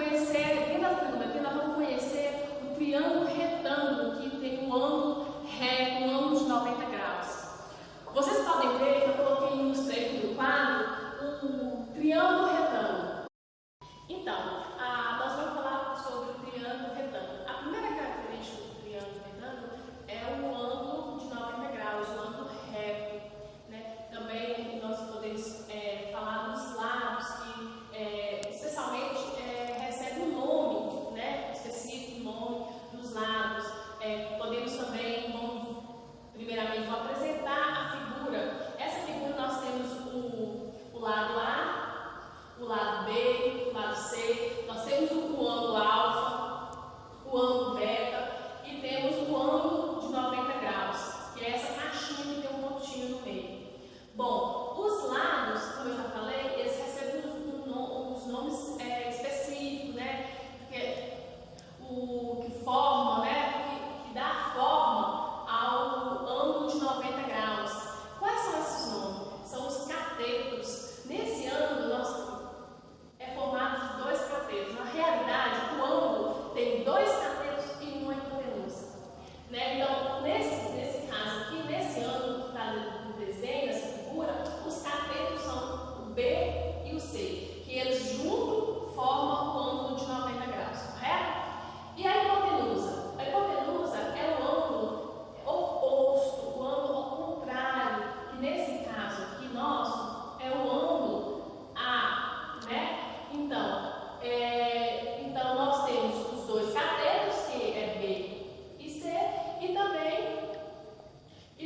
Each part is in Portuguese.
conhecer, dentro da trigonometria, nós vamos conhecer o triângulo retângulo, que tem um ângulo reto, um ângulo de 90 graus. Vocês podem ver que eu coloquei no ilustrativo do quadro o triângulo retângulo. Então, nós vamos falar sobre o triângulo retângulo. A primeira característica do triângulo retângulo é o ângulo de 90 graus, o ângulo reto, né? Também nós podemos falar dos lados, que especialmente recebe um nome, né? Específico, nome dos lados. Podemos também, primeiramente, vou apresentar a figura. Essa figura nós temos o lado A, o lado B, o lado C, nós temos o ângulo alfa, o ângulo beta e temos o ângulo de 90 graus, que é essa caixinha que tem um pontinho no meio. Bom, os lados, como eu já falei, eles recebem os nomes específicos, né? O que forma, né? Que dá forma ao ângulo de 90 graus. Quais são esses nomes? São os catetos. Nesse ângulo, é formado de dois catetos. Na realidade, o ângulo tem dois catetos e uma hipotenusa, né? Então, nesse caso aqui, nesse ângulo que está no desenho, nessa figura, os catetos são o B e o C, que eles juntos formam o ângulo de 90 graus, correto? E a hipotenusa? A hipotenusa é o ângulo oposto, o ângulo ao contrário, que nesse caso aqui nosso é o ângulo A, né? Então nós temos os dois catetos, que é B e C, e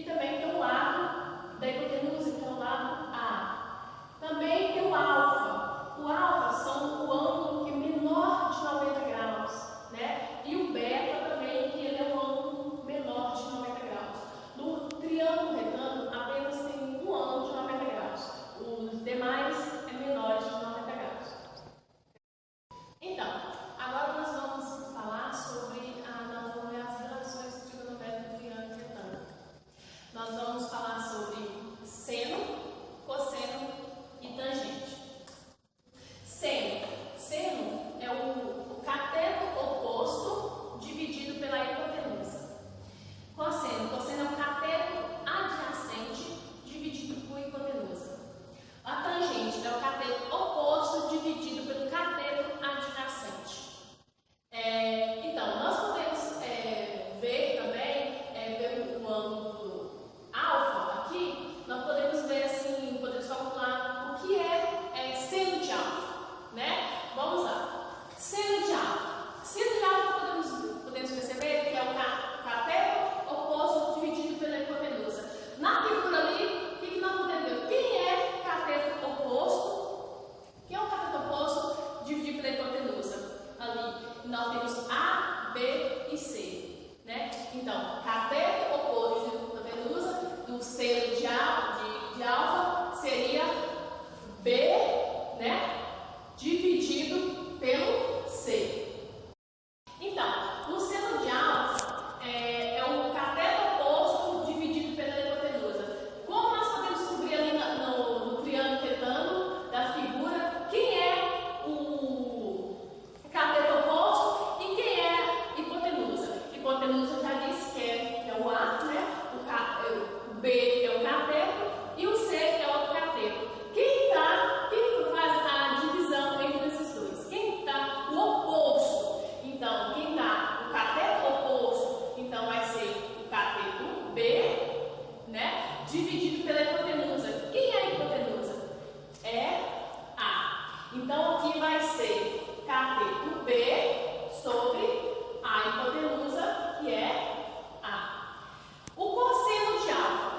também tem o lado da hipotenusa, que é o lado A. Também tem o alfa. O alfa são o ângulo que é menor de 90 graus, né? E o beta também, que ele é um ângulo menor de 90 graus. No triângulo retângulo apenas tem um ângulo de 90 graus. Os demais é menores de 90 graus. Então, agora nós vamos falar sobre as relações trigonométricas do triângulo retângulo. Nós vamos falar sobre seno, cosseno e tangente. Seno é o cateto oposto dividido pela hipotenusa. Cosseno é o cateto adjacente dividido por hipotenusa. A tangente é o cateto oposto dividido pelo cateto adjacente. Então, nós podemos ver também, pelo ângulo alfa aqui, nós podemos ver assim, podemos calcular o que é seno de alfa, né? Vamos lá. Seno de alfa. Seno de alfa podemos perceber que é o cateto oposto dividido pela hipotenusa. Na figura ali, o que nós podemos ver? Quem é cateto oposto? Quem é o cateto oposto dividido pela hipotenusa? Ali nós temos A, B e C, né? Então, cateto oposto dividido pela hipotenusa do seno de alfa seria B, né? Dividido pelo C. Então, o seno de alfa é o cateto oposto dividido pela hipotenusa. Como nós podemos descobrir ali no triângulo retângulo da figura quem é o cateto oposto e quem é hipotenusa? Hipotenusa já disse que é o A, né? O B que é o cateto e o C que é o outro cateto. Quem faz a divisão entre esses dois? Quem está o oposto? Então, quem está o cateto oposto, então vai ser o cateto B, né? Dividido pela hipotenusa. Quem é a hipotenusa? É A. Então, aqui vai ser cateto B sobre a hipotenusa, que é A. O cosseno de alfa.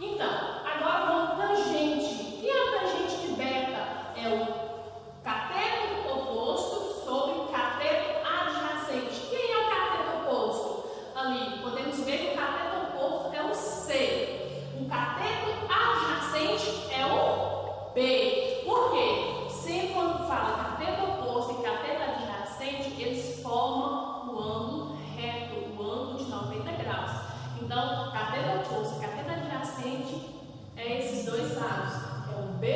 Então, agora vamos para tangente. Quem é a tangente de beta? É o cateto oposto sobre cateto adjacente. Quem é o cateto oposto? Ali, podemos ver que o cateto oposto é o C. O cateto adjacente é o B. Por quê? Sempre quando fala cateto oposto e cateto adjacente, eles formam o ângulo reto, o ângulo de 90 graus. Então, cateto oposto e cateto adjacente é esses dois lados, é o B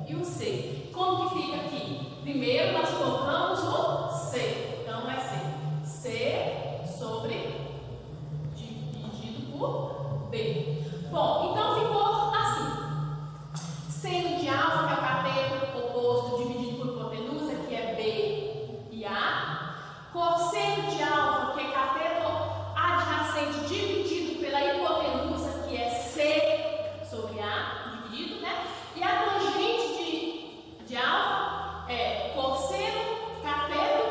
e o C. Como que fica aqui? Primeiro nós colocamos o C, então vai ser C sobre dividido por B. Bom, então ficou assim. Seno de alfa, que é o cateto oposto dividido por hipotenusa, que é B e A. Cosseno de alfa, que é cateto adjacente dividido pela hipotenusa, que é C sobre A, dividido, né? E a tangente de alfa é cosseno, cateto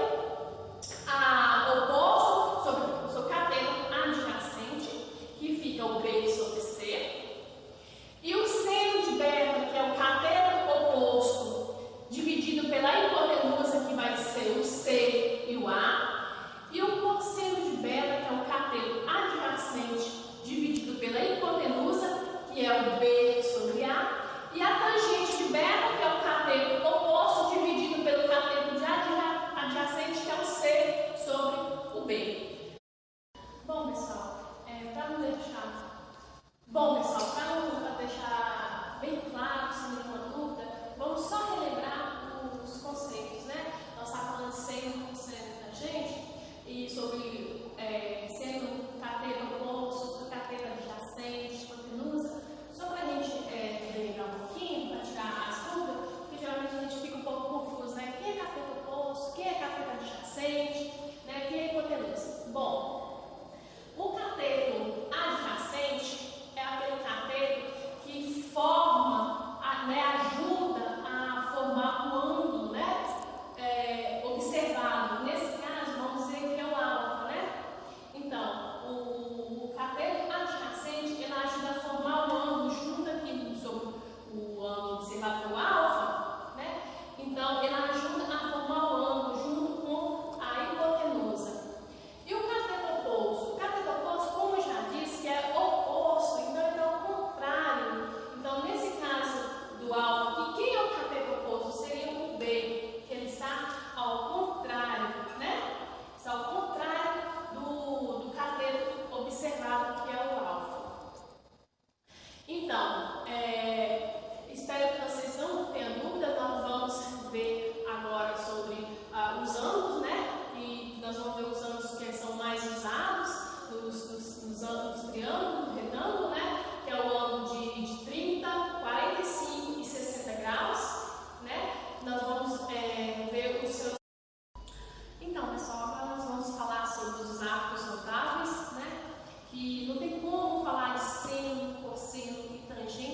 oposto sobre cateto adjacente, que fica o B sobre C. E o seno de beta, que é o cateto oposto dividido pela hipotenusa, que vai ser o C e o A. E o cosseno de beta, que é o cateto adjacente dividido pela hipotenusa, que é o B sobre A. E a tangente de beta, que é o cateto oposto dividido pelo cateto adjacente, que é o C sobre o B. Bom, pessoal, para não deixar bem claro, sem nenhuma dúvida, vamos só relembrar os conceitos, né? Nós estávamos falando de seno, cosseno, tangente, e sobre seno, cateto oposto, cateto adjacente, hipotenusa, só para a gente relembrar um pouquinho, para tirar as dúvidas, porque geralmente a gente fica um pouco confuso, né? Quem é cateto oposto, quem é cateto adjacente, né? Quem é hipotenusa? Bom, o cateto adjacente é aquele cateto que forma, ajuda a formar o ângulo, né? Observado. Nesse caso, vamos dizer que é o alfa, né? Então, o cateto adjacente, ele ajuda a formar o ângulo junto aqui sobre o ângulo observado pelo alfa, né? Então, ele ajuda a formar o ângulo junto com a hipotenusa. E o cateto oposto? O cateto oposto, como eu já disse, que é oposto, então ele é o contrário. Então, nesse caso do alfa aqui, quem é o cateto oposto? Seria o B, que ele está ao contrário, né? Está ao contrário do cateto observado, que é o alfa. Então, espero que vocês não tenham dúvida. Nós vamos ver agora sobre os ângulos, né? E nós vamos ver os ângulos que são mais usados, os ângulos triângulo, retângulo, né? Que é o ângulo de 30, 45 e 60 graus, né? Nós vamos ver os seus. Então, pessoal, agora nós vamos falar sobre os arcos notáveis, né? Que não tem como falar de seno, cosseno e tangente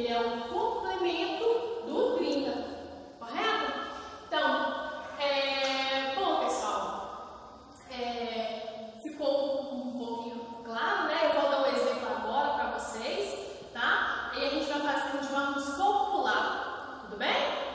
ele é o complemento do 30, correto? Então, bom, pessoal, ficou um pouquinho claro, né? Eu vou dar um exemplo agora para vocês, tá? E a gente vai fazer, vamos calcular, tudo bem?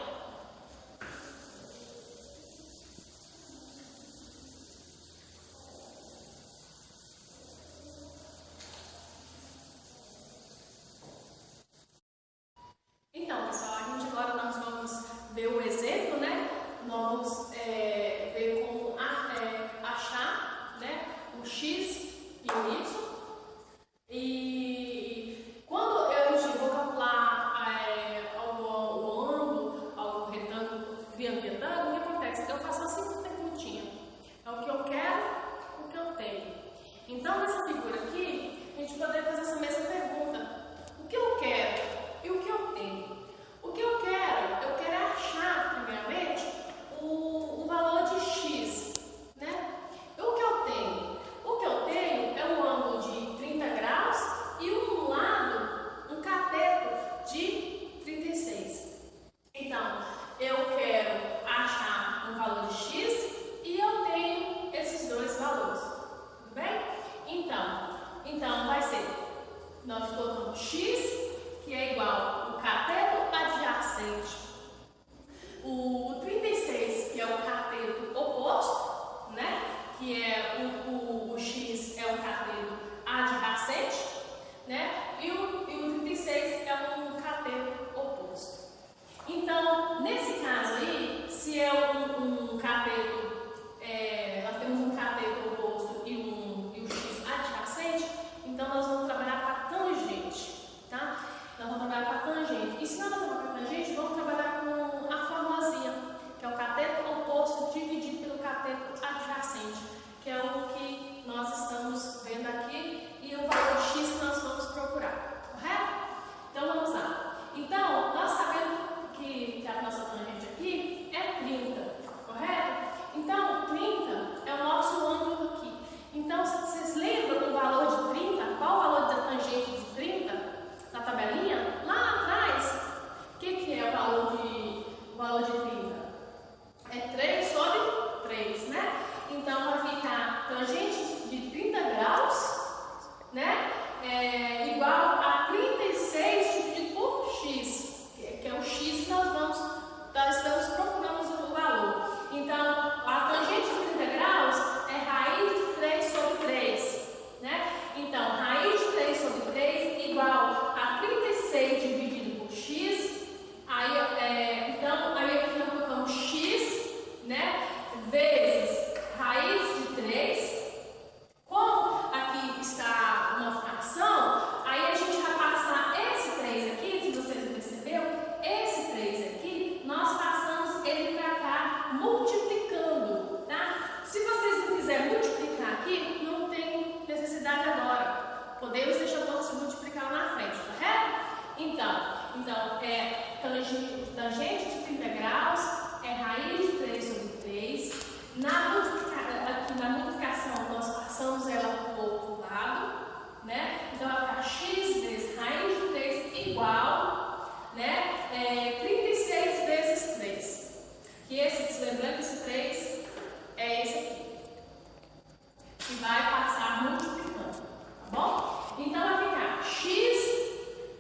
Então, pessoal, agora nós vamos ver o exemplo, né? Nós vamos ver como achar, né, o x e o y. E quando eu vou calcular o ângulo, o retângulo, criando retângulo, o que acontece? Eu faço assim uma perguntinha. É o que eu quero, o que eu tenho. Então, nessa figura aqui, a gente poderia fazer essa mesma pergunta. O que eu quero e o que eu tenho? O que eu quero é achar, primeiramente, o valor de x, né? O que eu tenho? O que eu tenho é um ângulo de 30 graus e um lado, um cateto de 36. Então, eu quero achar um valor de x e eu tenho esses dois valores, tudo bem? Então vai ser, nós colocamos x, que é igual o cateto adjacente, o 36, que é o cateto oposto, né? Que é o x é o cateto adjacente, né? E o 36 é um cateto oposto. Então, nesse caso aí, se é um cateto, nós temos um cateto oposto e o x adjacente, então nós vamos trabalhar com a tangente, tá? Nós vamos trabalhar com a tangente. E se nós não trabalhar com a tangente, vamos trabalhar com a formulazinha, que é o cateto oposto dividido pelo cateto adjacente, que é o que nós estamos vendo aqui, e o valor de x que nós vamos procurar, correto? Então vamos lá. Então, nós sabemos que a nossa tangente aqui é 30, correto? Então, 30 é o nosso ângulo aqui. Então, vocês lembram do valor de 30? Qual o valor da tangente de 30? Na tabelinha? Lá atrás, o que é o valor de 30? É 3 sobre 3, né? Então, vai ficar tangente de 30 graus, né? Igual a 36 dividido por x, que é o x que nós estamos procurando o valor. Então, a tangente de 30 graus é raiz de 3 sobre 3, né? Então, raiz de 3 sobre 3 igual a 36 dividido por x. Então, aqui nós colocamos x, né? Vezes raiz de 3. Como aqui está uma fração, aí a gente vai passar esse 3 aqui, se vocês não perceberam, esse 3 aqui, nós passamos ele para cá multiplicando, tá? Se vocês não quiserem multiplicar aqui, não tem necessidade agora. Podemos deixar todos multiplicar lá na frente, correto? Então tangente de 30 graus é raiz de 3 sobre 3. Aqui na multiplicação, nós passamos ela para o outro lado, né? Então, vai ficar x vezes raiz de 3 igual, né? 36 vezes 3. Lembrando que esse 3 é esse aqui. Que vai passar multiplicando, tá bom? Então, vai ficar x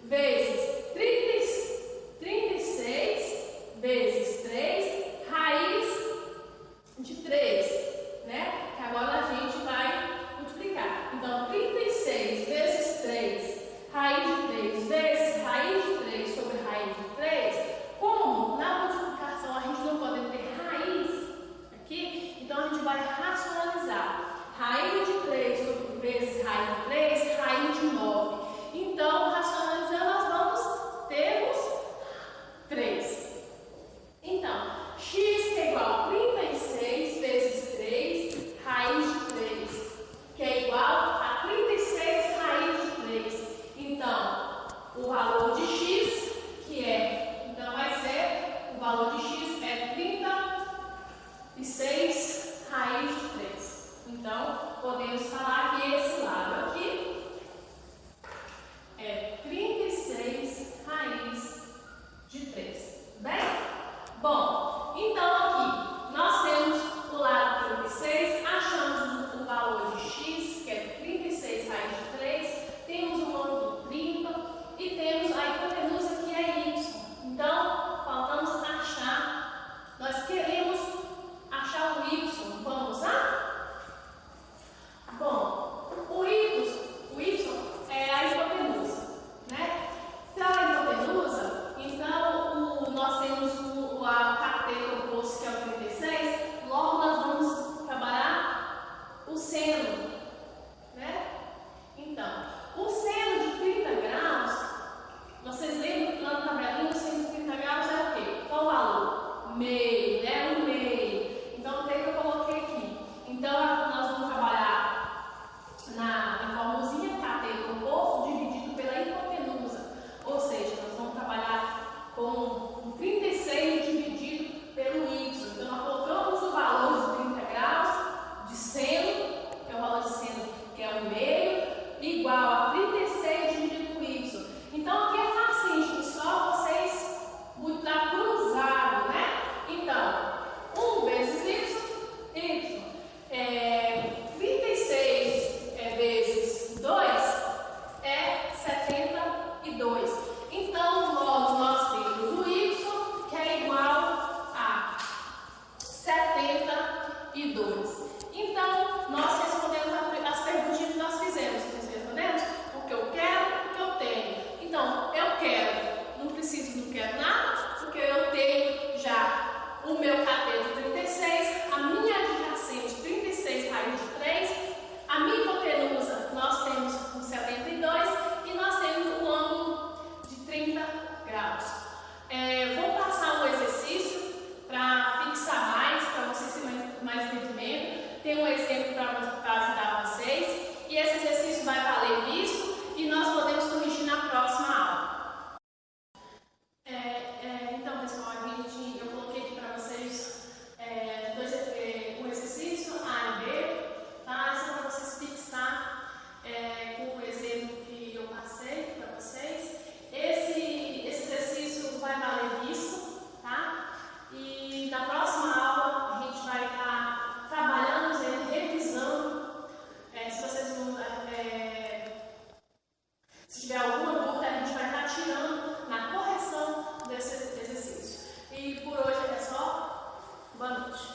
vezes 36 vezes 3, raiz de 3, né? Que agora a gente vai multiplicar. Então, 36 vezes 3, raiz de 3 vezes raiz de 3 sobre raiz de 3. Como na multiplicação a gente não pode ter raiz aqui, então a gente vai racionalizar. Raiz de 3 vezes raiz de 3, raiz de 9. Então, racionalizando, nós temos 3. Então, x que é igual a 36 vezes 3, raiz de 3, que é igual a 36 raiz de 3. Então, o valor de x, então vai ser, o valor de x é 36 raiz de 3. Então, podemos